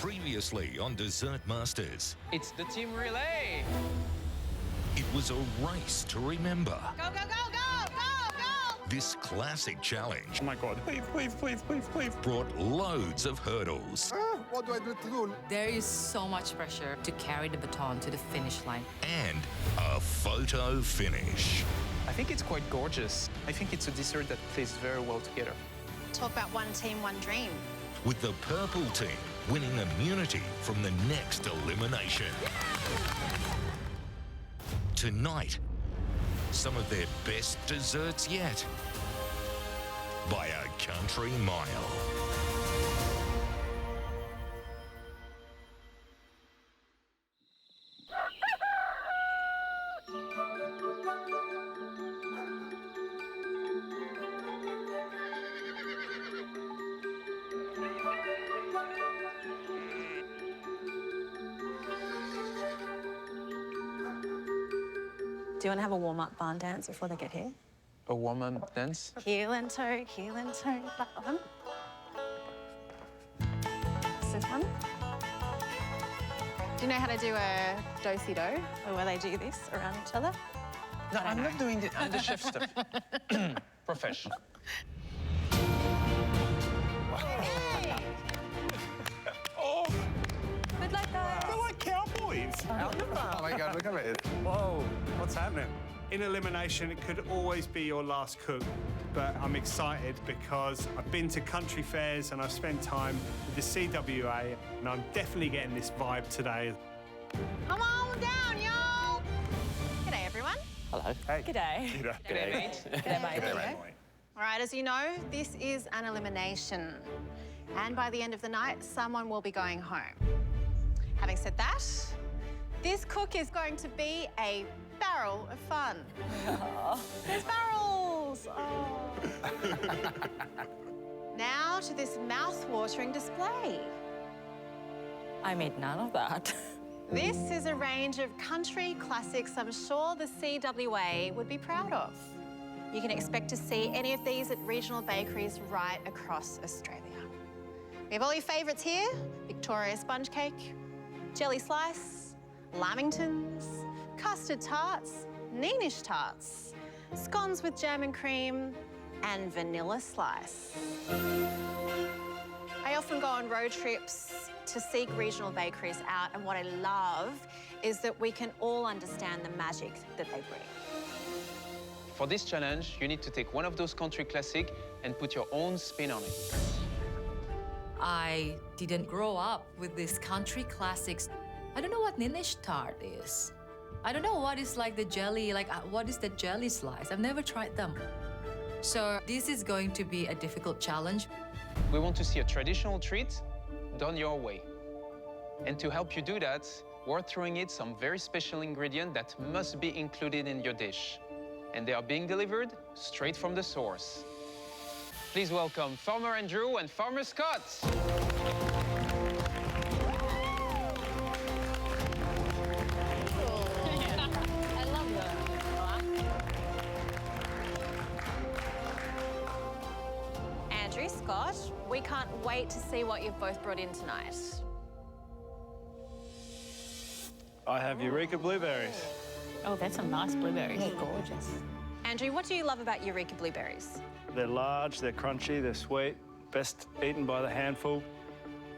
Previously on Dessert Masters, It's the team relay. it was a race to remember. Go, go, go, go, go, go! This classic challenge Oh my God, please. brought loads of hurdles What do I do to do? There is so much pressure to carry the baton to the finish line. and a photo finish. I think it's quite gorgeous. I think it's a dessert that plays very well together. Talk about one team, one dream. With the purple team winning immunity from the next elimination. Tonight, some of their best desserts yet. By a country mile. Do you want to have a warm-up barn dance before they get here? A warm-up dance. Heel and toe, that one. This one. Do you know how to do a do-si-do, or where they do this around each other? No, I'm not doing the chef stuff. Professional. Good luck, guys. They're like cowboys. Oh my God, look at it. Whoa, what's happening? In elimination, it could always be your last cook, but I'm excited because I've been to country fairs and I've spent time with the CWA, and I'm definitely getting this vibe today. Come on down, y'all. G'day, everyone. Hello. Hey. G'day. G'day, mate. G'day, mate. All right, as you know, this is an elimination. And by the end of the night, someone will be going home. Having said that, this cook is going to be a barrel of fun. There's barrels! Oh. Now to this mouth-watering display. I made none of that. This is a range of country classics I'm sure the CWA would be proud of. You can expect to see any of these at regional bakeries right across Australia. We have all your favourites here: Victoria sponge cake, jelly slice, lamingtons, custard tarts, Neenish tarts, scones with jam and cream, and vanilla slice. I often go on road trips to seek regional bakeries out, and what I love is that we can all understand the magic that they bring. For this challenge, you need to take one of those country classics and put your own spin on it. I didn't grow up with these country classics. I don't know what Neenish tart is. I don't know what is like the jelly, what is the jelly slice? I've never tried them. So this is going to be a difficult challenge. We want to see a traditional treat done your way. And to help you do that, we're throwing in some very special ingredient that must be included in your dish. And they are being delivered straight from the source. Please welcome Farmer Andrew and Farmer Scott. I love that. Andrew, Scott, we can't wait to see what you've both brought in tonight. I have Eureka blueberries. Oh, that's some nice blueberries. They're gorgeous. Andrew, what do you love about Eureka blueberries? They're large, they're crunchy, they're sweet, best eaten by the handful.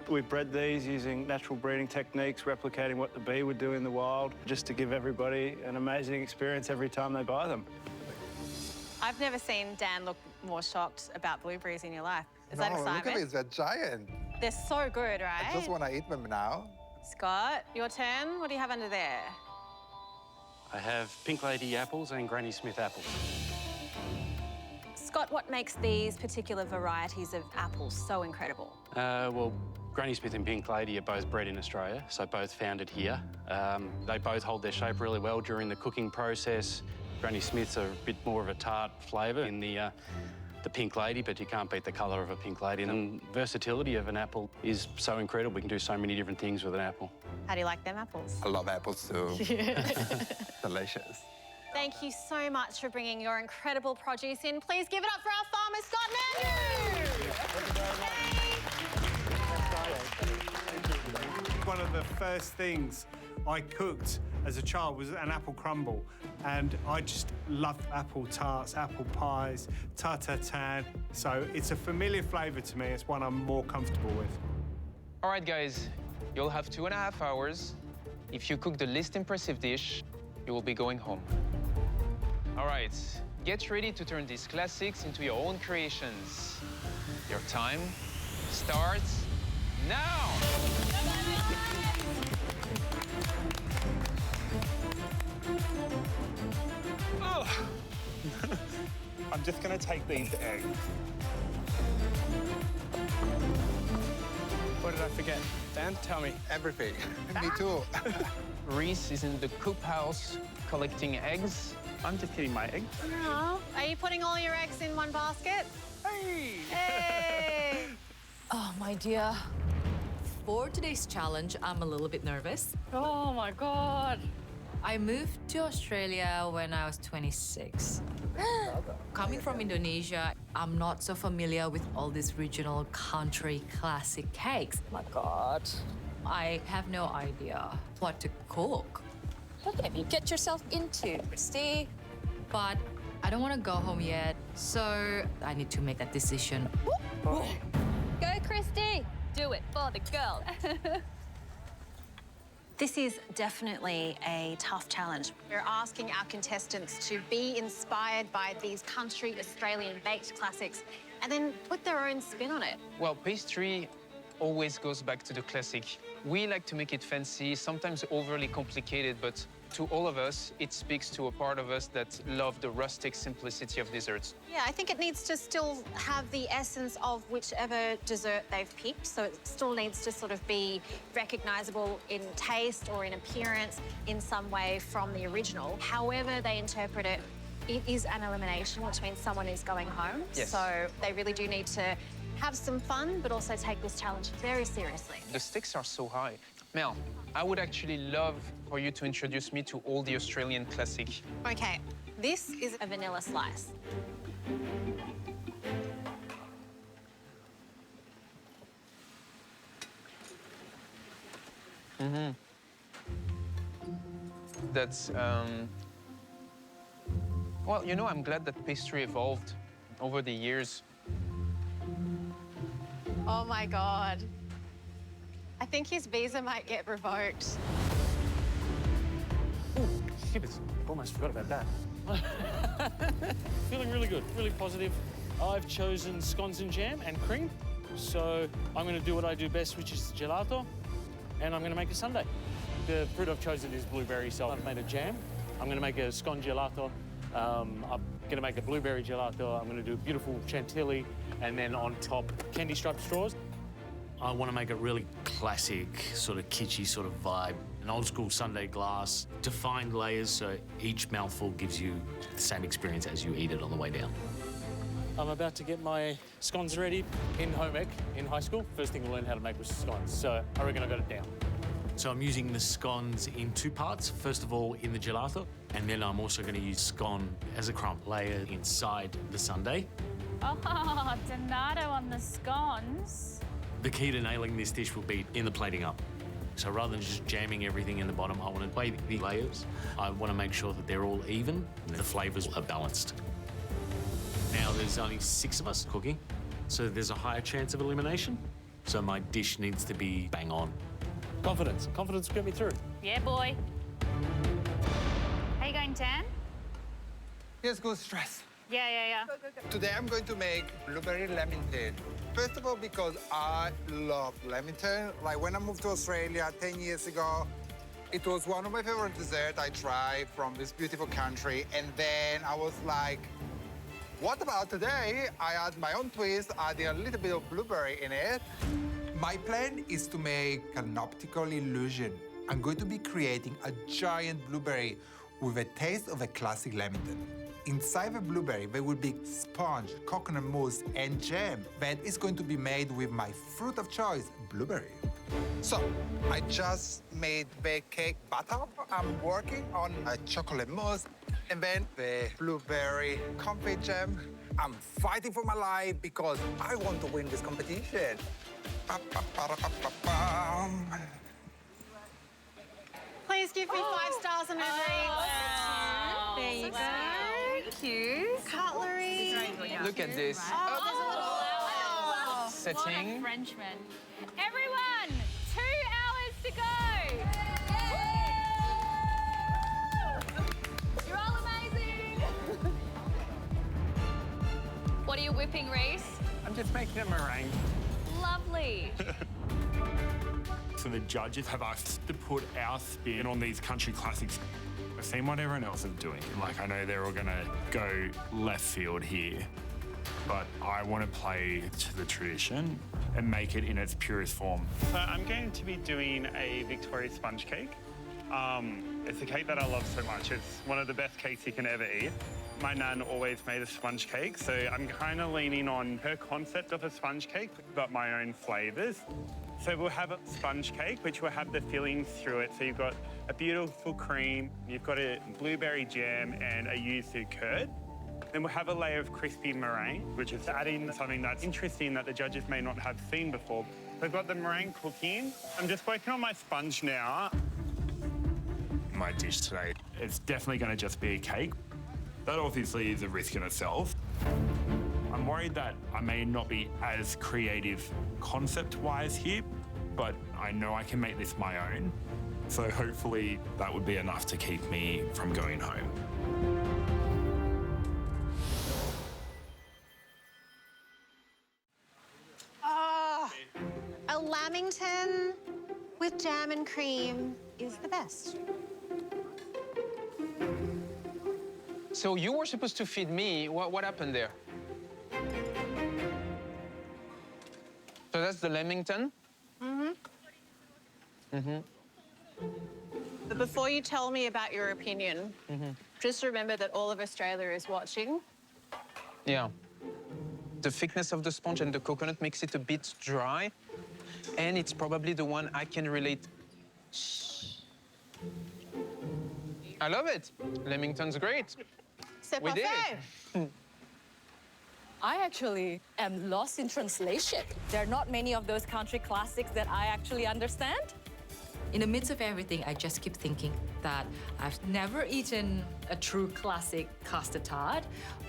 We've bred these using natural breeding techniques, replicating what the bee would do in the wild, just to give everybody an amazing experience every time they buy them. I've never seen Dan look more shocked about blueberries in your life. Is that No, look at excitement? these, they're giant. They're so good, right? I just want to eat them now. Scott, your turn. What do you have under there? I have Pink Lady apples and Granny Smith apples. Scott, what makes these particular varieties of apples so incredible? Well, Granny Smith and Pink Lady are both bred in Australia, so both founded here. They both hold their shape really well during the cooking process. Granny Smith's are a bit more of a tart flavour in the Pink Lady, but you can't beat the colour of a Pink Lady. And the versatility of an apple is so incredible. We can do so many different things with an apple. How do you like them apples? I love apples too. Delicious. Thank you so much for bringing your incredible produce in. Please give it up for our farmers, Scott and Andrew! Yay. one of the first things I cooked as a child was an apple crumble. And I just love apple tarts, apple pies, tartatan. So it's a familiar flavour to me. It's one I'm more comfortable with. All right, guys, you'll have 2.5 hours. If you cook the least impressive dish, you will be going home. All right, get ready to turn these classics into your own creations. Your time starts now! Oh. I'm just going to take these eggs. What did I forget? Dan, tell me. Everything. Me too. Reese is in the coop house collecting eggs. I'm just getting my eggs. Oh, are you putting all your eggs in one basket? Hey! Hey! Oh, my dear. For today's challenge, I'm a little bit nervous. Oh my God. I moved to Australia when I was 26. Coming from Indonesia, I'm not so familiar with all these regional country classic cakes. Oh my God. I have no idea what to cook. What have you get yourself into, Christy? But I don't want to go home yet, so I need to make that decision. Go, Christy. Do it for the girl. This is definitely a tough challenge. We're asking our contestants to be inspired by these country Australian baked classics and then put their own spin on it. Well, pastry always goes back to the classic. We like to make it fancy, sometimes overly complicated, but to all of us, it speaks to a part of us that love the rustic simplicity of desserts. Yeah, I think it needs to still have the essence of whichever dessert they've picked. So it still needs to sort of be recognisable in taste or in appearance in some way from the original. However they interpret it, it is an elimination, which means someone is going home. Yes. So they really do need to have some fun, but also take this challenge very seriously. The stakes are so high. Mel, I would actually love for you to introduce me to all the Australian classic. Okay, this is a vanilla slice. That's, well, you know, I'm glad that pastry evolved over the years. Oh my God. I think his visa might get revoked. Shippers. Almost forgot about that. Feeling really good, really positive. I've chosen scones and jam and cream. So I'm going to do what I do best, which is gelato, and I'm going to make a sundae. The fruit I've chosen is blueberry, so I've made a jam. I'm going to make a scone gelato. I'm going to make a blueberry gelato. I'm going to do a beautiful chantilly, and then on top, candy striped straws. I want to make a really classic, sort of kitschy sort of vibe. An old school sundae glass, defined layers, so each mouthful gives you the same experience as you eat it on the way down. I'm about to get my scones ready in home ec in high school. First thing I learned how to make was scones, so I reckon I got it down. So I'm using the scones in two parts. First of all, in the gelato, and then I'm also going to use scone as a crumb layer inside the sundae. Oh, Donato on the scones. The key to nailing this dish will be in the plating up. So rather than just jamming everything in the bottom, I want to weigh the layers. I want to make sure that they're all even and the flavours are balanced. Now there's only 6 of us cooking, so there's a higher chance of elimination. So my dish needs to be bang on. Confidence. Confidence will get me through. Yeah, boy. How you going, Tan? Here's good stress. Yeah. Today I'm going to make blueberry lamington. First of all, because I love lamington. Like when I moved to Australia 10 years ago, it was one of my favorite desserts I tried from this beautiful country. And then I was like, what about today? I add my own twist, adding a little bit of blueberry in it. My plan is to make an optical illusion. I'm going to be creating a giant blueberry with a taste of a classic lamington. Inside the blueberry, there will be sponge, coconut mousse, and jam that is going to be made with my fruit of choice, blueberry. So, I just made the cake batter. I'm working on a chocolate mousse, and then the blueberry confit jam. I'm fighting for my life because I want to win this competition. give me 5 stars and a ring. There you go. Thank you. Cutlery. Look at this. Setting. Frenchman. Everyone, 2 hours to go. You're all amazing. What are you whipping, Reese? I'm just making a meringue. Lovely. So the judges have asked to put our spin on these country classics. I've seen what everyone else is doing. Like, I know they're all gonna go left field here, but I want to play to the tradition and make it in its purest form. So I'm going to be doing a Victoria sponge cake. It's a cake that I love so much. It's one of the best cakes you can ever eat. My nan always made a sponge cake, so I'm kind of leaning on her concept of a sponge cake, but my own flavors. So we'll have a sponge cake, which will have the fillings through it. So you've got a beautiful cream, you've got a blueberry jam and a yuzu curd. Then we'll have a layer of crispy meringue, which is adding something that's interesting that the judges may not have seen before. So I've got the meringue cooking. I'm just working on my sponge now. My dish today, it's definitely going to just be a cake. That obviously is a risk in itself. I'm worried that I may not be as creative concept-wise here, but I know I can make this my own. So hopefully that would be enough to keep me from going home. Oh, a Lamington with jam and cream is the best. So you were supposed to feed me. What happened there? So that's the Lamington? But before you tell me about your opinion, just remember that all of Australia is watching. Yeah. The thickness of the sponge and the coconut makes it a bit dry. And it's probably the one I can relate. I love it. Lamington's great. C'est We did parfait. it. I actually am lost in translation. There are not many of those country classics that I actually understand. In the midst of everything, I just keep thinking that I've never eaten a true classic custard tart,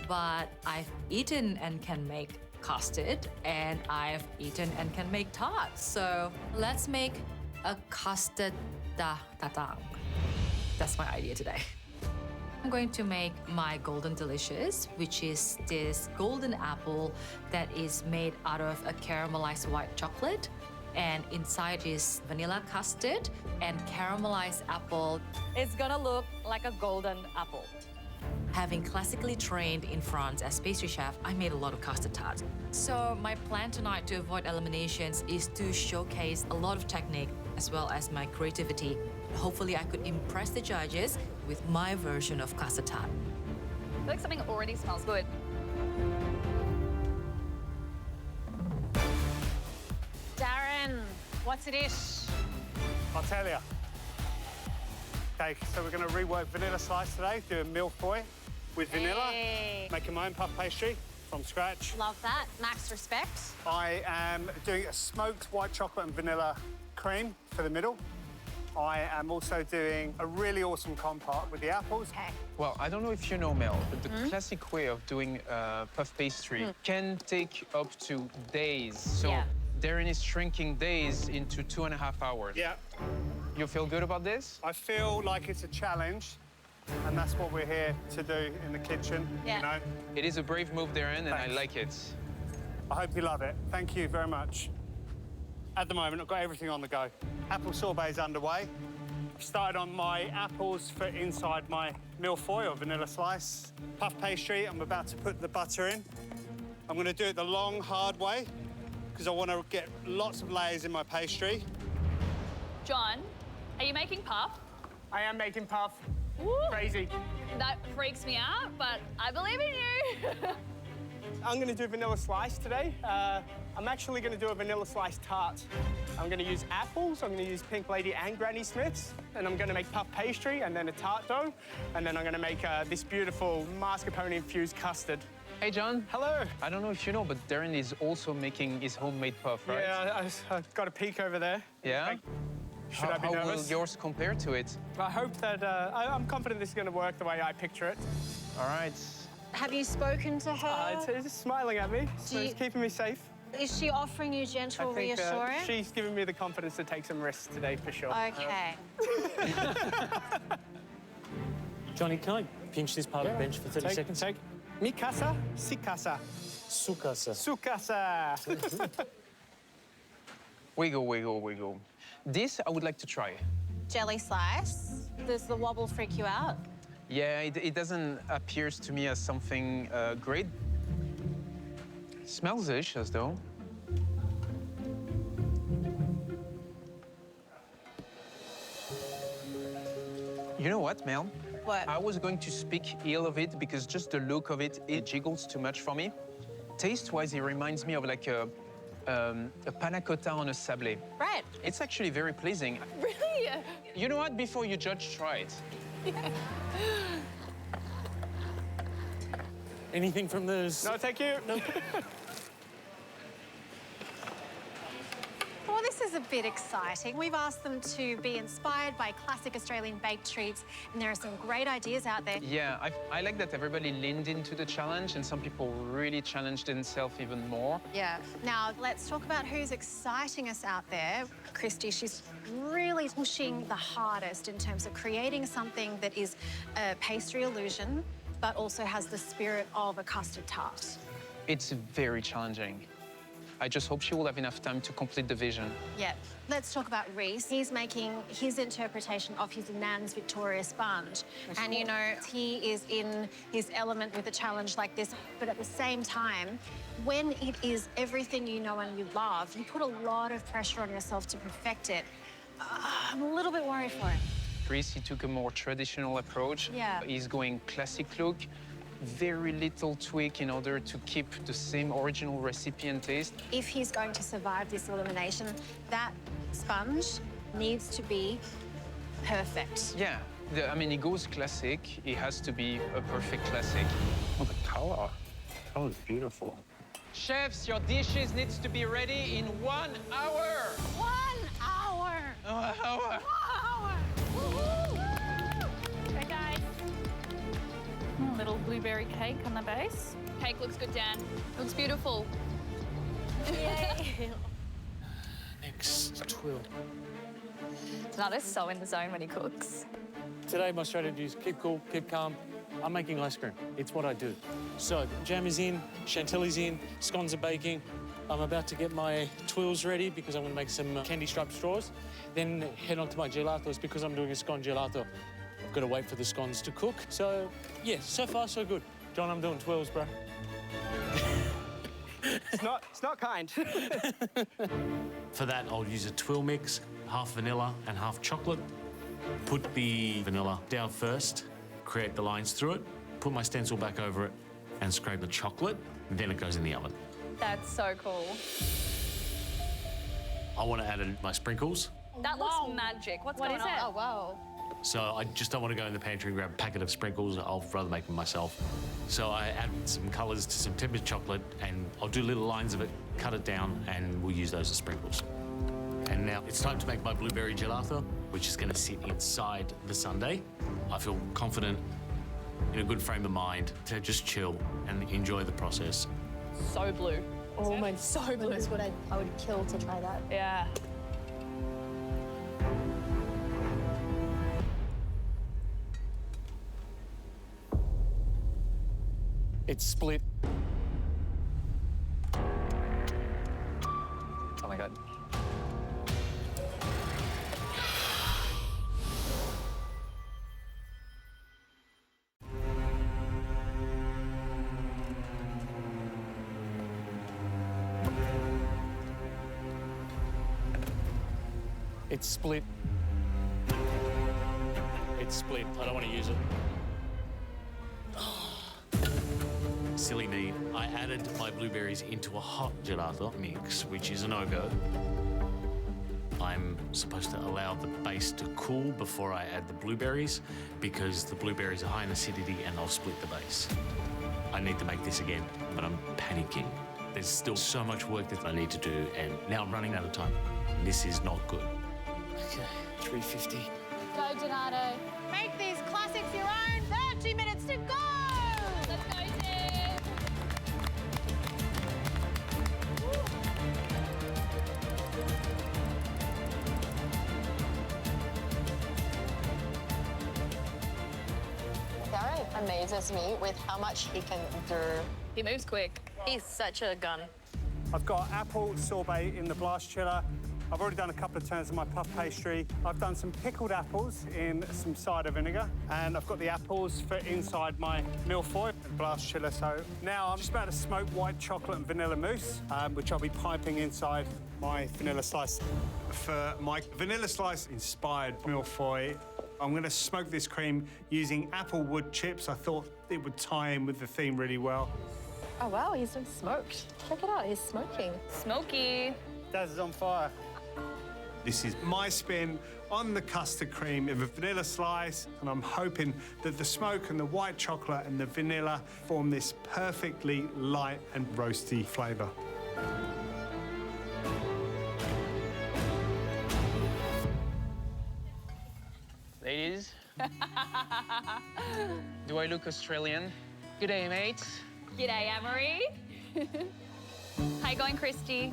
but I've eaten and can make custard, and I've eaten and can make tarts. So let's make a custard tatang. That's my idea today. I'm going to make my Golden Delicious, which is this golden apple that is made out of a caramelized white chocolate. And inside is vanilla custard and caramelized apple. It's gonna look like a golden apple. Having classically trained in France as pastry chef, I made a lot of custard tarts. So my plan tonight to avoid eliminations is to showcase a lot of technique as well as my creativity. Hopefully I could impress the judges with my version of custard tart. I feel like something already smells good. Darren, what's a dish? I'll tell you. Okay, so we're going to rework vanilla slice today, do a mille-feuille with vanilla, Hey. making my own puff pastry from scratch. Love that. Max respect. I am doing a smoked white chocolate and vanilla cream for the middle. I am also doing a really awesome compote with the apples. Okay. Well, I don't know if you know, Mel, but the classic way of doing puff pastry can take up to days. So Yeah. Darren is shrinking days into 2.5 hours. Yeah, You feel good about this? I feel like it's a challenge, and that's what we're here to do in the kitchen, Yeah. you know? It is a brave move, Darren, and I Thanks. like it. I hope you love it. Thank you very much. At the moment, I've got everything on the go. Apple sorbet is underway. I've started on my apples for inside my mille-feuille or vanilla slice. Puff pastry, I'm about to put the butter in. I'm going to do it the long, hard way because I want to get lots of layers in my pastry. John, are you making puff? I am making puff. Woo. Crazy. That freaks me out, but I believe in you. I'm going to do vanilla slice today. I'm actually going to do a vanilla slice tart. I'm going to use apples, I'm going to use Pink Lady and Granny Smiths, and I'm going to make puff pastry and then a tart dough, and then I'm going to make this beautiful mascarpone-infused custard. Hey, John. Hello. I don't know if you know, but Darren is also making his homemade puff, right? Yeah, I got a peek over there. Yeah? Should I be How will nervous? yours compare to it? I hope that I'm confident this is going to work the way I picture it. All right. Have you spoken to her? It's just smiling at me, so it's keeping me safe. Is she offering you gentle I think reassurance? she's giving me the confidence to take some risks today for sure. Okay. Johnny, can I pinch this part of the bench for 30 seconds? Take. Mi casa, si casa. Su casa. Su casa. Wiggle, wiggle, wiggle. This I would like to try. Jelly slice. Does the wobble freak you out? Yeah, it doesn't appear to me as something great. Smells delicious, though. You know what, Mel? What? I was going to speak ill of it because just the look of it, it jiggles too much for me. Taste-wise, it reminds me of like a panna cotta on a sablé. Right. It's actually very pleasing. Really? You know what? Before you judge, try it. Anything from the... No, thank you. No. Well, this is a bit exciting. We've asked them to be inspired by classic Australian baked treats, and there are some great ideas out there. Yeah, I like that everybody leaned into the challenge and some people really challenged themselves even more. Yeah. Now, let's talk about who's exciting us out there. Christy, she's really pushing the hardest in terms of creating something that is a pastry illusion, but also has the spirit of a custard tart. It's very challenging. I just hope she will have enough time to complete the vision. Yeah. Let's talk about Reese. He's making his interpretation of his Nan's Victoria sponge. And, you know, he is in his element with a challenge like this. But at the same time, when it is everything you know and you love, you put a lot of pressure on yourself to perfect it. I'm a little bit worried for him. Chris, he took a more traditional approach. Yeah. He's going classic look, very little tweak in order to keep the same original recipe and taste. If he's going to survive this elimination, that sponge needs to be perfect. Yeah, I mean, he goes classic. He has to be a perfect classic. Oh, the color. Oh, it's beautiful. Chefs, your dishes needs to be ready in 1 hour. 1 hour! 1 hour. 1 hour! Okay, guys. Little blueberry cake on the base. Cake looks good, Dan. Looks beautiful. Yay. Next twill. Donato's so in the zone when he cooks. Today, my strategy is keep cool, keep calm. I'm making ice cream. It's what I do. So, jam is in, chantilly's in, scones are baking. I'm about to get my twills ready because I'm going to make some candy striped straws. Then head on to my gelatos because I'm doing a scone gelato. I've got to wait for the scones to cook. So, yeah, so far, so good. John, I'm doing twills, bro. It's not kind. For that, I'll use a twill mix, half vanilla and half chocolate. Put the vanilla down first, create the lines through it, put my stencil back over it, and scrape the chocolate. Then it goes in the oven. That's so cool. I want to add in my sprinkles. That looks magic. What's going on? Oh, wow. So I just don't want to go in the pantry and grab a packet of sprinkles. I'll rather make them myself. So I add some colours to some tempered chocolate and I'll do little lines of it, cut it down, and we'll use those as sprinkles. And now it's time to make my blueberry gelato, which is going to sit inside the sundae. I feel confident, in a good frame of mind, to just chill and enjoy the process. So blue. Oh my, so blue. That's what I would kill to try that. Yeah. It's split. Oh my God. It's split. It's split. I don't want to use it. Silly me, I added my blueberries into a hot gelato mix, which is a no-go. I'm supposed to allow the base to cool before I add the blueberries because the blueberries are high in acidity and they'll split the base. I need to make this again, but I'm panicking. There's still so much work that I need to do and now I'm running out of time. This is not good. Okay. 350. Go, Donato. Make these classics your own. 30 minutes to go. Let's go, Tim. Darren amazes me with how much he can do. He moves quick. He's such a gun. I've got apple sorbet in the blast chiller. I've already done a couple of turns of my puff pastry. I've done some pickled apples in some cider vinegar, and I've got the apples for inside my mille-feuille blast chiller. So now I'm just about to smoke white chocolate and vanilla mousse, which I'll be piping inside my vanilla slice. For my vanilla slice inspired mille-feuille, I'm going to smoke this cream using apple wood chips. I thought it would tie in with the theme really well. Oh, wow, he's been smoked. Check it out, he's smoking. Smoky. Daz is on fire. This is my spin on the custard cream of a vanilla slice, and I'm hoping that the smoke and the white chocolate and the vanilla form this perfectly light and roasty flavour. Ladies, do I look Australian? Good day, mates. G'day, Amory. How you going, Christy?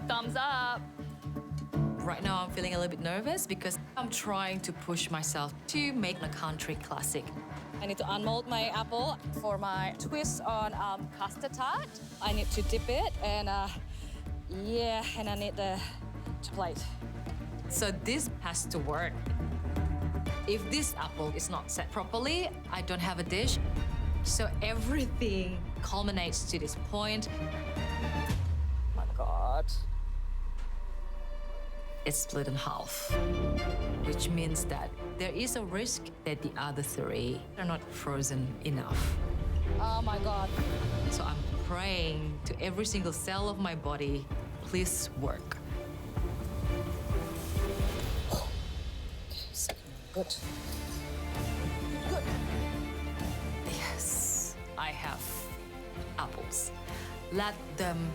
Thumbs up. Right now, I'm feeling a little bit nervous because I'm trying to push myself to make a country classic. I need to unmold my apple for my twist on custard tart. I need to dip it and yeah, and I need the plate. So this has to work. If this apple is not set properly, I don't have a dish. So everything culminates to this point. Oh my God. It's split in half, which means that there is a risk that the other three are not frozen enough. Oh my God. So I'm praying to every single cell of my body, please work. Good. Good. Yes, I have apples. Let them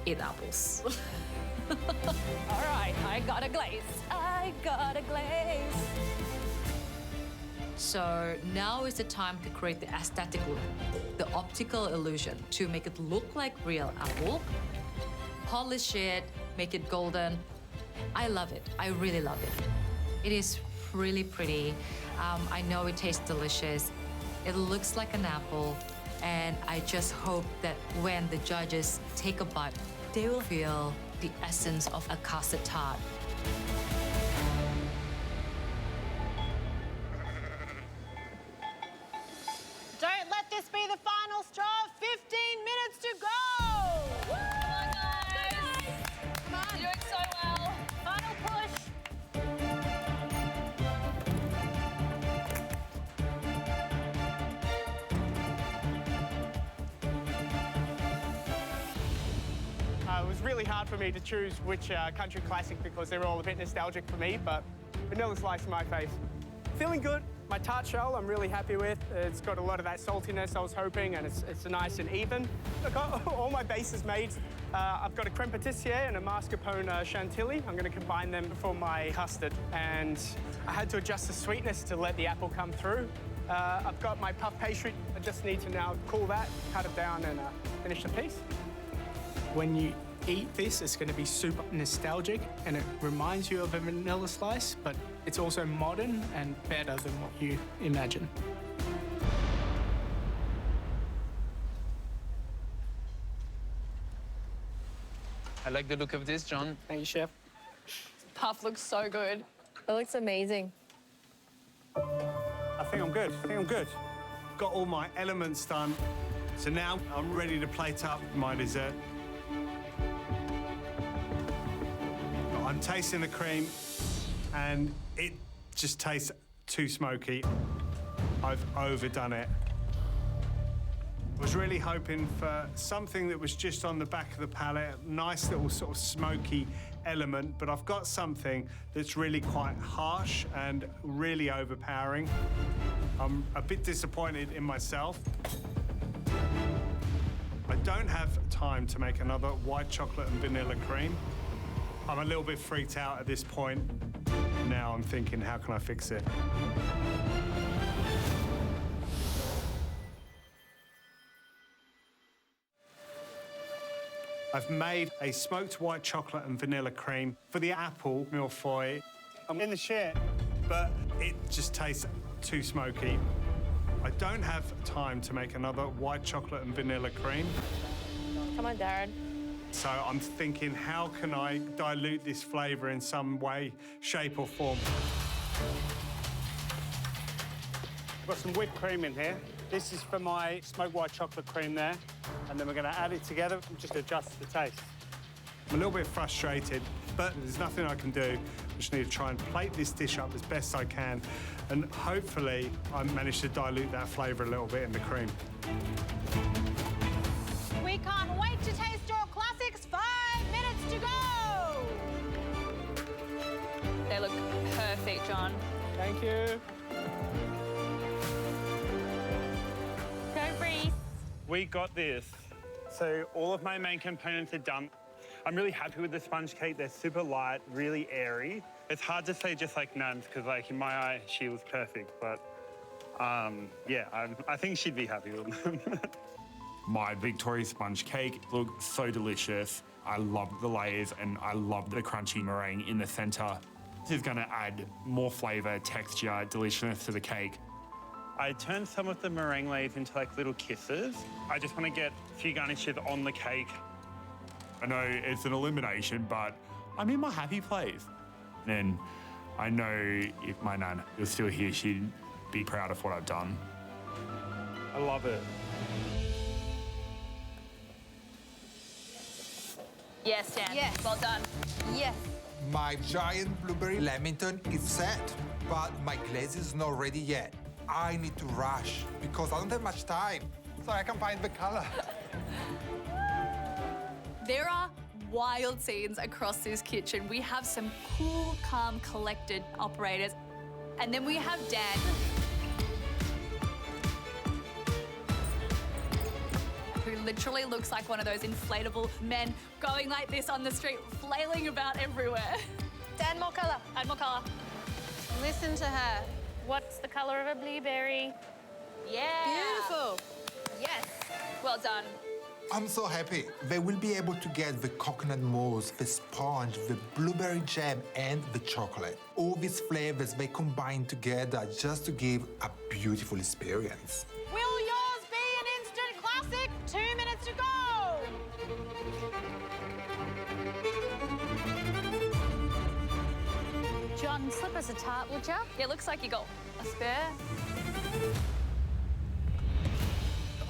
eat apples. All right, I got a glaze. I got a glaze. So now is the time to create the aesthetic look, the optical illusion, to make it look like real apple. Polish it, make it golden. I love it. I really love it. It is really pretty. I know it tastes delicious. It looks like an apple. And I just hope that when the judges take a bite, they will feel the essence of a custard tart. Don't let this be the final straw. 15 minutes to go. Come on, guys. Come on. You're doing so well. Final push. It was really hard for me to choose which country classic because they were all a bit nostalgic for me, but Vanilla Slice in my face. Feeling good. My tart shell I'm really happy with. It's got a lot of that saltiness I was hoping, and it's nice and even. I've got all my bases made. I've got a creme patissiere and a mascarpone chantilly. I'm going to combine them for my custard, and I had to adjust the sweetness to let the apple come through. I've got my puff pastry. I just need to now cool that, cut it down, and finish the piece. When you eat this, it's going to be super nostalgic, and it reminds you of a vanilla slice, but it's also modern and better than what you imagine. I like the look of this, John. Thank you, Chef. Puff looks so good. It looks amazing. I think I'm good. I think I'm good. Got all my elements done. So now I'm ready to plate up my dessert. I'm tasting the cream, and it just tastes too smoky. I've overdone it. I was really hoping for something that was just on the back of the palate, a nice little sort of smoky element, but I've got something that's really quite harsh and really overpowering. I'm a bit disappointed in myself. I don't have time to make another white chocolate and vanilla cream. I'm a little bit freaked out at this point. Now I'm thinking, how can I fix it? I've made a smoked white chocolate and vanilla cream for the apple millefeuille. I'm in the shed, but it just tastes too smoky. I don't have time to make another white chocolate and vanilla cream. Come on, Darren. So I'm thinking, how can I dilute this flavour in some way, shape or form? I've got some whipped cream in here. This is for my smoked white chocolate cream there. And then we're going to add it together and just adjust the taste. I'm a little bit frustrated, but there's nothing I can do. I just need to try and plate this dish up as best I can. And hopefully I manage to dilute that flavour a little bit in the cream. We can't wait to taste your classics. 5 minutes to go. They look perfect, John. Thank you. Go, Reese. We got this. So all of my main components are done. I'm really happy with the sponge cake. They're super light, really airy. It's hard to say just like Nans, because like in my eye, she was perfect. But yeah, I think she'd be happy with them. My Victoria sponge cake looked so delicious. I love the layers and I love the crunchy meringue in the center. This is gonna add more flavor, texture, deliciousness to the cake. I turned some of the meringue layers into like little kisses. I just want to get a few garnishes on the cake. I know it's an elimination, but I'm in my happy place. And I know if my nan was still here, she'd be proud of what I've done. I love it. Yes, Dan. Yes. Well done. Yes. My giant blueberry lamington is set, but my glaze is not ready yet. I need to rush because I don't have much time, so I can find the color. There are wild scenes across this kitchen. We have some cool, calm, collected operators. And then we have Dan, who literally looks like one of those inflatable men going like this on the street, flailing about everywhere. Dan, more colour. Add more colour. Listen to her. What's the colour of a blueberry? Yeah. Beautiful. Yes. Well done. I'm so happy. They will be able to get the coconut mousse, the sponge, the blueberry jam, and the chocolate. All these flavors, they combine together just to give a beautiful experience. Will yours be an instant classic? 2 minutes to go. John, slip us a tart, would you? Yeah, looks like you got a spare.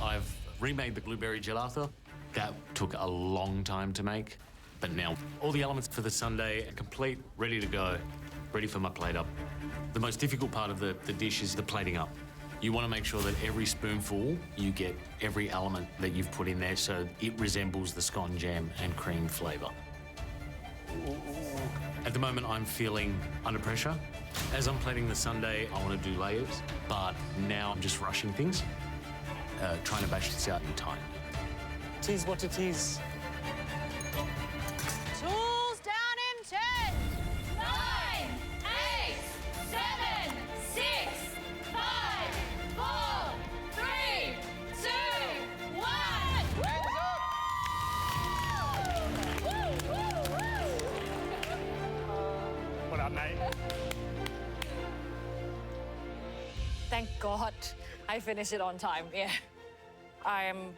I've remade the blueberry gelato. That took a long time to make, but now all the elements for the sundae are complete, ready to go, ready for my plate up. The most difficult part of the dish is the plating up. You want to make sure that every spoonful, you get every element that you've put in there so it resembles the scone jam and cream flavour. At the moment, I'm feeling under pressure. As I'm plating the sundae, I want to do layers, but now I'm just rushing things, trying to bash this out in time. Tease what it is. Tools down in 10. 9, 8, 7, 6, 5, 4, 3, 2, 1. What up, mate? Thank God I finished it on time, yeah. I'm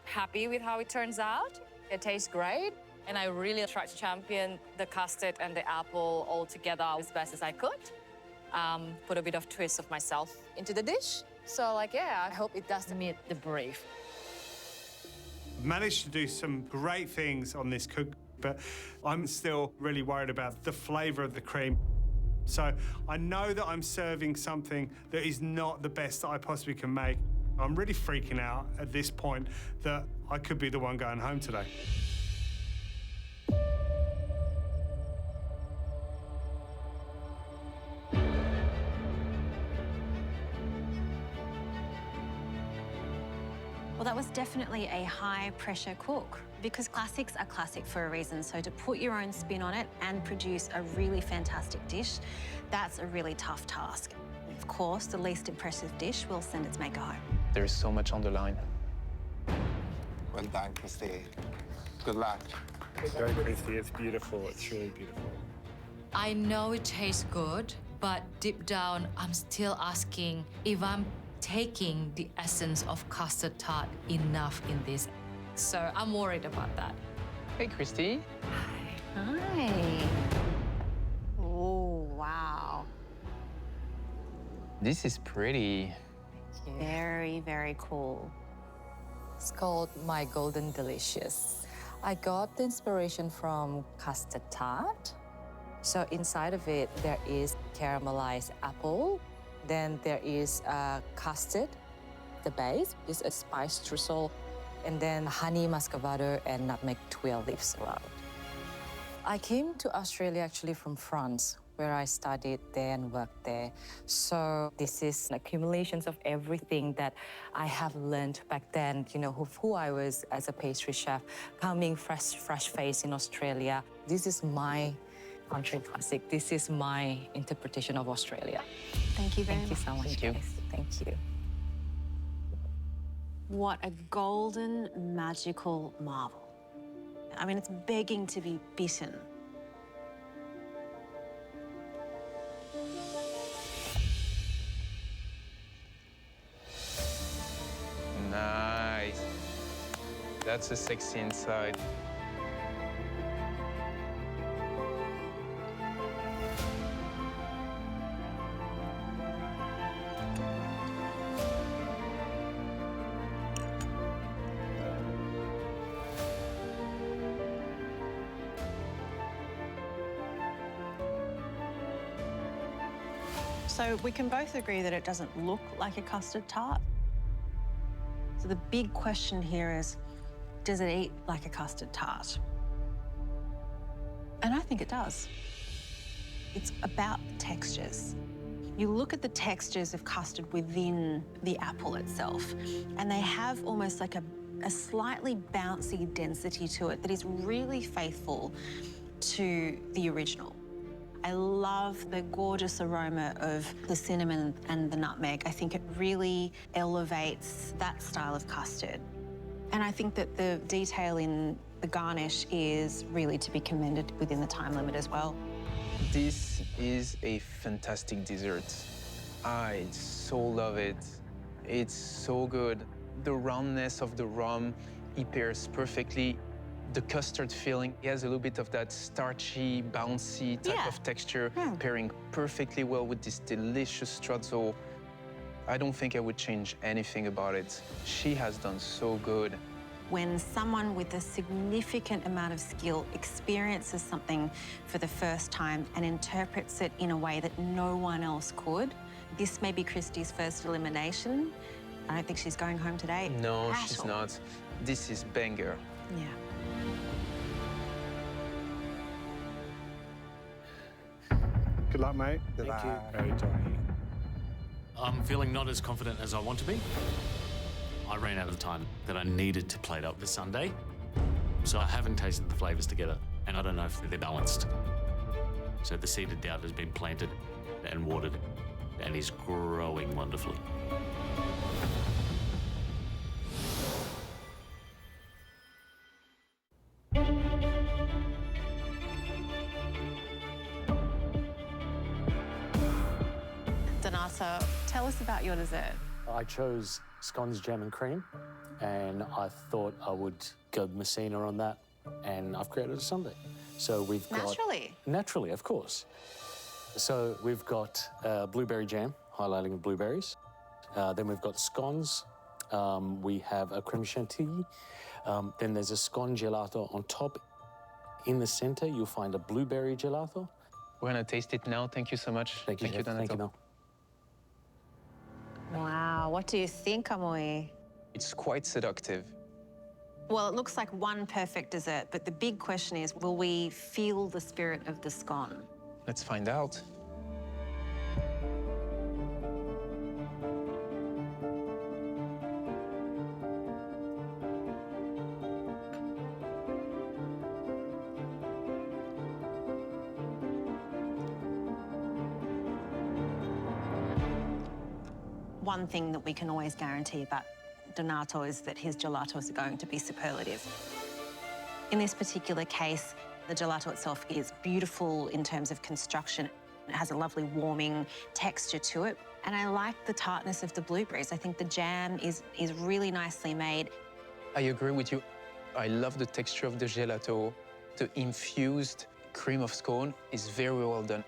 happy with how it turns out. It tastes great. And I really tried to champion the custard and the apple all together as best as I could. Put a bit of twist of myself into the dish. So, like, yeah, I hope it does meet the brief. Managed to do some great things on this cook, but I'm still really worried about the flavour of the cream. So I know that I'm serving something that is not the best that I possibly can make. I'm really freaking out at this point that I could be the one going home today. Well, Well, that was definitely a high-pressure cook because classics are classic for a reason. So to put your own spin on it and produce a really fantastic dish, that's a really tough task. Of course, the least impressive dish will send its maker home. There is so much on the line. Well done, Christy. Good luck. Very crispy. It's beautiful. It's really beautiful. I know it tastes good, but deep down, I'm still asking if I'm taking the essence of custard tart enough in this. So I'm worried about that. Hey, Christy. Hi. Oh, wow. This is pretty. Very, very cool. It's called My Golden Delicious. I got the inspiration from custard tart. So inside of it, there is caramelized apple. Then there is custard. The base is a spice drizzle. And then honey, muscovado, and nutmeg twill leaves around. I came to Australia actually from France, where I studied there and worked there. So this is an accumulation of everything that I have learned back then, you know, who I was as a pastry chef, coming fresh face in Australia. This is my country classic. This is my interpretation of Australia. Thank you very much. Thank you so much, guys. Thank you. What a golden, magical marvel. I mean, it's begging to be bitten. Nice. That's a sexy inside. So we can both agree that it doesn't look like a custard tart. So the big question here is, does it eat like a custard tart? And I think it does. It's about the textures. You look at the textures of custard within the apple itself, and they have almost like a slightly bouncy density to it that is really faithful to the original. I love the gorgeous aroma of the cinnamon and the nutmeg. I think it really elevates that style of custard. And I think that the detail in the garnish is really to be commended within the time limit as well. This is a fantastic dessert. I so love it. It's so good. The roundness of the rum, it pairs perfectly. The custard filling has a little bit of that starchy, bouncy type of texture, pairing perfectly well with this delicious strudel. I don't think I would change anything about it. She has done so good. When someone with a significant amount of skill experiences something for the first time and interprets it in a way that no one else could, this may be Christy's first elimination. I don't think she's going home today. No, she's not. This is banger. Yeah. Good luck, mate. Good Thank luck. you. Very tiny. I'm feeling not as confident as I want to be. I ran out of time that I needed to plate up this Sunday. So I haven't tasted the flavours together, and I don't know if they're balanced. So the seed of doubt has been planted and watered and is growing wonderfully. Donato, tell us about your dessert. I chose scones, jam and cream, and I thought I would go Messina on that, and I've created a sundae. So we've got... Naturally? Naturally, of course. So we've got blueberry jam, highlighting of blueberries. Then we've got scones. We have a creme chantilly. Then there's a scone gelato on top. In the center, you'll find a blueberry gelato. We're gonna taste it now. Thank you so much. Thank you, Donato. Thank you, Mel. Wow, what do you think, Amoi? It's quite seductive. Well, it looks like one perfect dessert, but the big question is, will we feel the spirit of the scone? Let's find out. One thing that we can always guarantee about Donato is that his gelatos are going to be superlative. In this particular case, the gelato itself is beautiful in terms of construction. It has a lovely warming texture to it. And I like the tartness of the blueberries. I think the jam is really nicely made. I agree with you. I love the texture of the gelato. The infused cream of scone is very well done.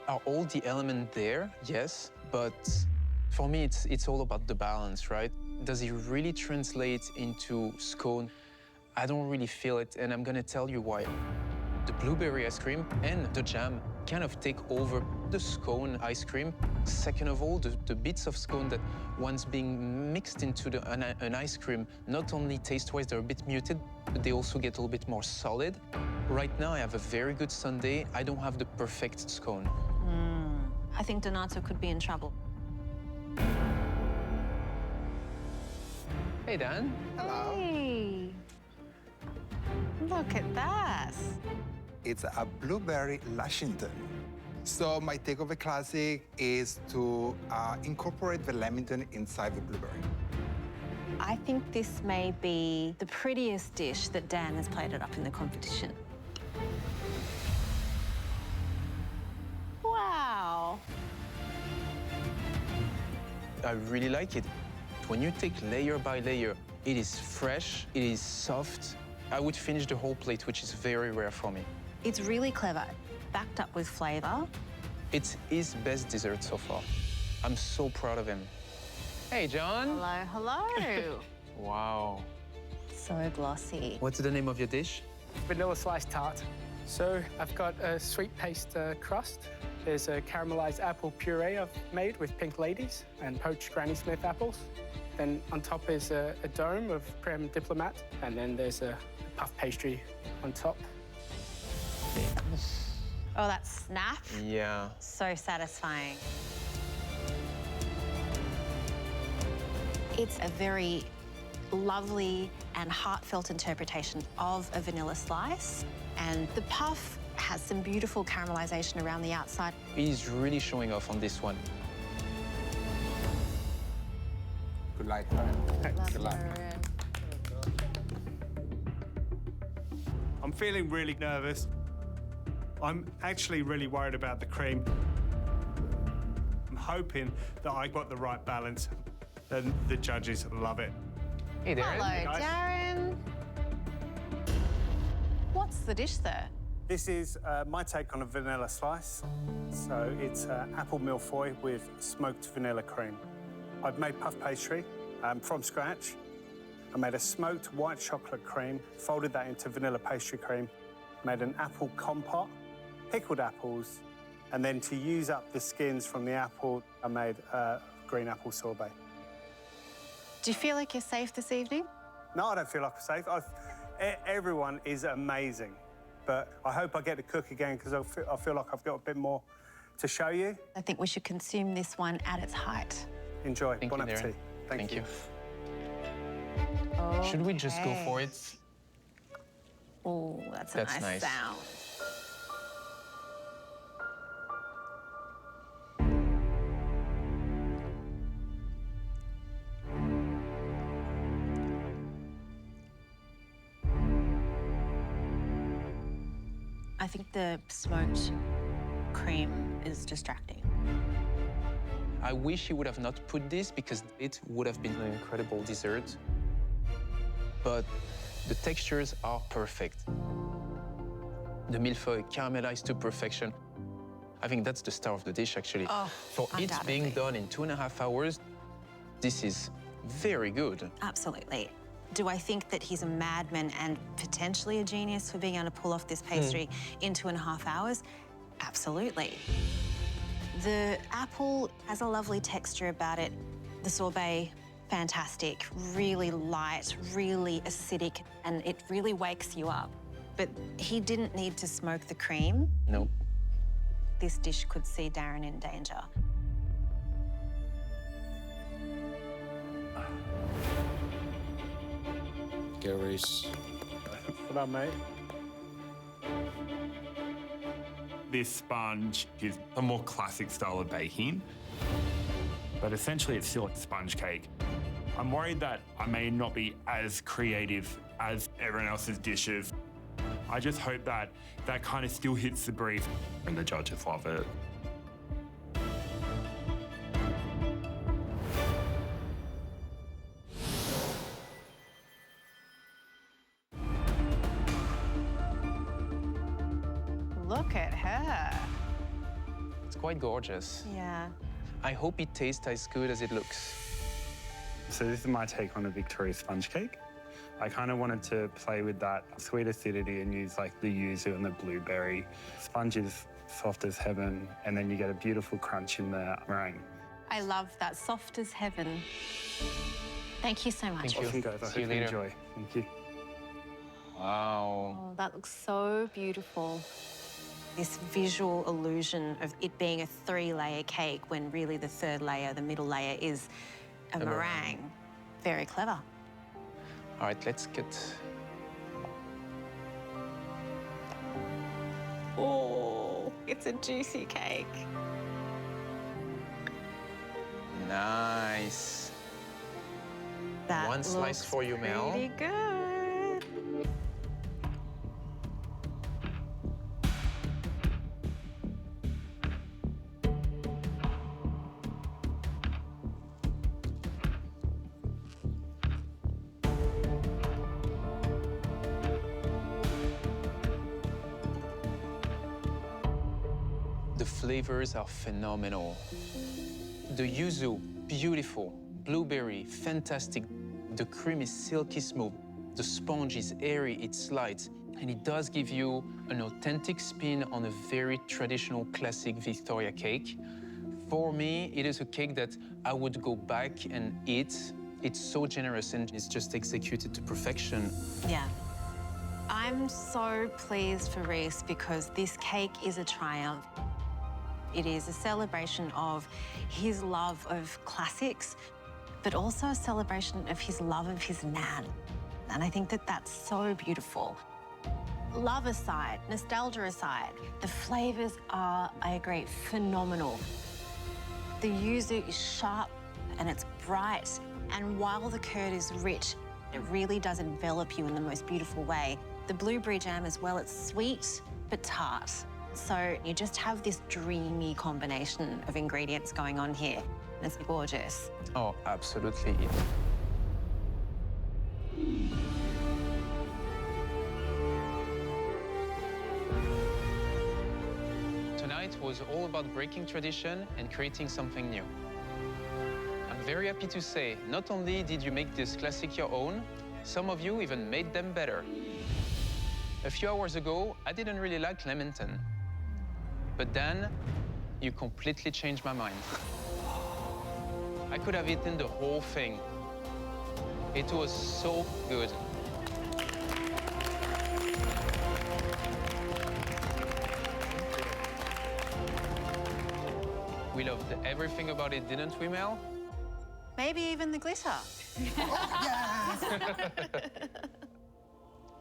Are all the elements there? Yes, but for me, it's all about the balance, right? Does it really translate into scone? I don't really feel it, and I'm gonna tell you why. The blueberry ice cream and the jam kind of take over the scone ice cream. Second of all, the bits of scone that once being mixed into an ice cream, not only taste-wise, they're a bit muted, but they also get a little bit more solid. Right now, I have a very good sundae. I don't have the perfect scone. I think Donato could be in trouble. Hey, Dan. Hello. Hey. Look at that. It's a blueberry Lushington. So my take of a classic is to incorporate the lamington inside the blueberry. I think this may be the prettiest dish that Dan has plated up in the competition. Wow. I really like it. When you take layer by layer, it is fresh, it is soft. I would finish the whole plate, which is very rare for me. It's really clever, backed up with flavor. It's his best dessert so far. I'm so proud of him. Hey, John. Hello, hello. Wow. So glossy. What's the name of your dish? Vanilla sliced tart. So I've got a sweet paste crust. There's a caramelized apple puree I've made with Pink Ladies and poached Granny Smith apples. Then on top is a dome of creme diplomat, and then there's a puff pastry on top. Oh, that snap. Yeah. So satisfying. It's a very lovely and heartfelt interpretation of a vanilla slice. And the puff has some beautiful caramelization around the outside. He's really showing off on this one. Good luck, Ryan. Good luck. I'm feeling really nervous. I'm actually really worried about the cream. I'm hoping that I got the right balance and the judges love it. Hey, Darren. Hello, Darren. What's the dish there? This is my take on a vanilla slice. So it's apple millefeuille with smoked vanilla cream. I've made puff pastry from scratch. I made a smoked white chocolate cream, folded that into vanilla pastry cream, made an apple compote, pickled apples, and then to use up the skins from the apple, I made green apple sorbet. Do you feel like you're safe this evening? No, I don't feel like I'm safe. Everyone is amazing, but I hope I get to cook again because I feel like I've got a bit more to show you. I think we should consume this one at its height. Enjoy. Thank Bon you, Darren. appetit. Thank you. Should we just go for it? Oh, that's a That's nice nice. sound. I think the smoked cream is distracting. I wish he would have not put this because it would have been an incredible dessert. But the textures are perfect. The millefeuille caramelized to perfection. I think that's the star of the dish, actually. Oh, For it being undoubtedly. done in 2.5 hours, this is very good. Absolutely. Do I think that he's a madman and potentially a genius for being able to pull off this pastry in 2.5 hours? Absolutely. The apple has a lovely texture about it. The sorbet, fantastic, really light, really acidic, and it really wakes you up. But he didn't need to smoke the cream. No. This dish could see Darren in danger. Go, Reese. What up, mate? This sponge is a more classic style of baking. but essentially it's still a sponge cake. I'm worried that I may not be as creative as everyone else's dishes. I just hope that that kind of still hits the brief and the judges love it. Look at her. It's quite gorgeous. Yeah. I hope it tastes as good as it looks. So this is my take on a Victoria sponge cake. I kind of wanted to play with that sweet acidity and use like the yuzu and the blueberry. Sponge is soft as heaven, and then you get a beautiful crunch in the meringue. I love that. Soft as heaven. Thank you so much. Thank you. Awesome, guys. I See hope you you later. enjoy. Thank you. Wow. Oh, that looks so beautiful. This visual illusion of it being a 3-layer cake when really the third layer, the middle layer, is a meringue. Very clever. All right, let's get... Oh, it's a juicy cake. Nice. That One slice looks for you, Mel. pretty good. The flavors are phenomenal. The yuzu, beautiful. Blueberry, fantastic. The cream is silky smooth. The sponge is airy, it's light. And it does give you an authentic spin on a very traditional classic Victoria cake. For me, it is a cake that I would go back and eat. It's so generous and it's just executed to perfection. Yeah. I'm so pleased for Reese because this cake is a triumph. It is a celebration of his love of classics, but also a celebration of his love of his nan. And I think that that's so beautiful. Love aside, nostalgia aside, the flavors are, I agree, phenomenal. The yuzu is sharp and it's bright, and while the curd is rich, it really does envelop you in the most beautiful way. The blueberry jam as well, it's sweet but tart. So you just have this dreamy combination of ingredients going on here. And it's gorgeous. Oh, absolutely. Tonight was all about breaking tradition and creating something new. I'm very happy to say, not only did you make this classic your own, some of you even made them better. A few hours ago, I didn't really like Leamington. But then, you completely changed my mind. I could have eaten the whole thing. It was so good. We loved everything about it, didn't we, Mel? Maybe even the glitter.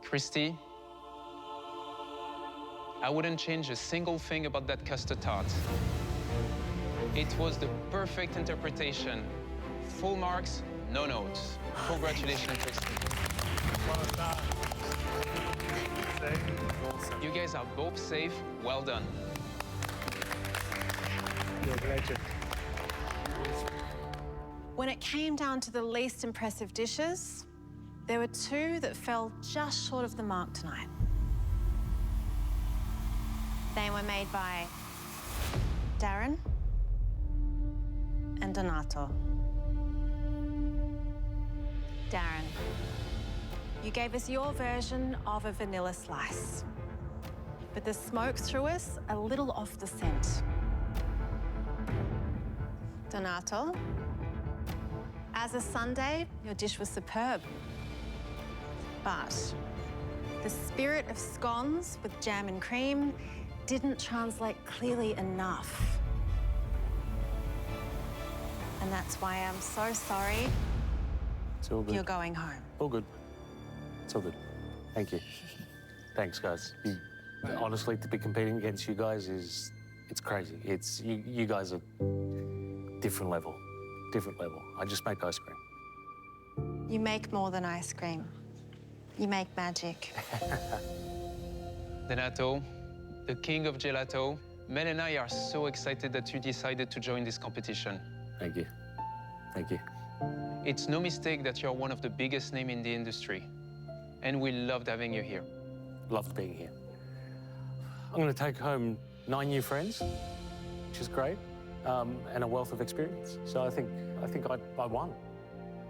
Christy, I wouldn't change a single thing about that custard tart. It was the perfect interpretation. Full marks, no notes. Congratulations, Christy. You guys are both safe. Well done. You're a legend. When it came down to the least impressive dishes, there were two that fell just short of the mark tonight. They were made by Darren and Donato. Darren, you gave us your version of a vanilla slice, but the smoke threw us a little off the scent. Donato, as a sundae, your dish was superb. But the spirit of scones with jam and cream didn't translate clearly enough. And that's why I'm so sorry. It's all good. You're going home. All good. It's all good. Thank you. Thanks, guys. Honestly, to be competing against you guys it's crazy. You guys are different level. different level. I just make ice cream. You make more than ice cream. You make magic. Donato, the king of gelato, Mel and I are so excited that you decided to join this competition. Thank you. Thank you. It's no mistake that you're one of the biggest names in the industry, and we loved having you here. Loved being here. I'm going to take home 9 new friends, which is great, and a wealth of experience. So I think I won.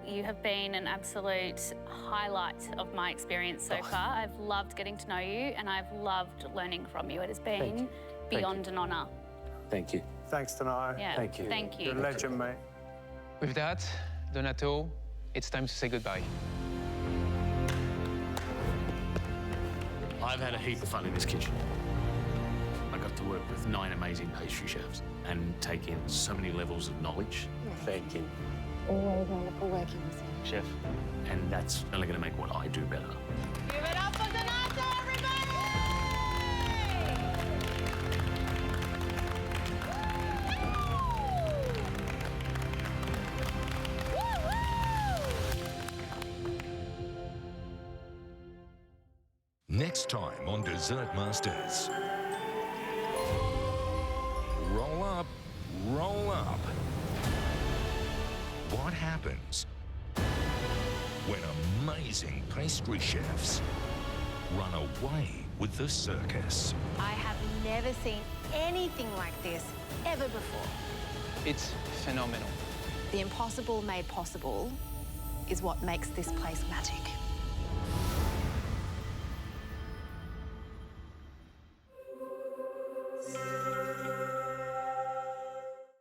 You have been an absolute highlight of my experience so far. I've loved getting to know you and I've loved learning from you. It has been beyond an honour. Thank you. Thanks, Donato. Yeah, Thank you. Thank you. You're a legend, mate. With that, Donato, it's time to say goodbye. I've had a heap of fun in this kitchen. I got to work with 9 amazing pastry chefs and take in so many levels of knowledge. Thank you. Always wonderful working with you. Chef. And that's only going to make what I do better. Give it up for Donato, everybody! Next time on Dessert Masters. Roll up, roll up. What happens when amazing pastry chefs run away with the circus? I have never seen anything like this ever before. It's phenomenal. The impossible made possible is what makes this place magic.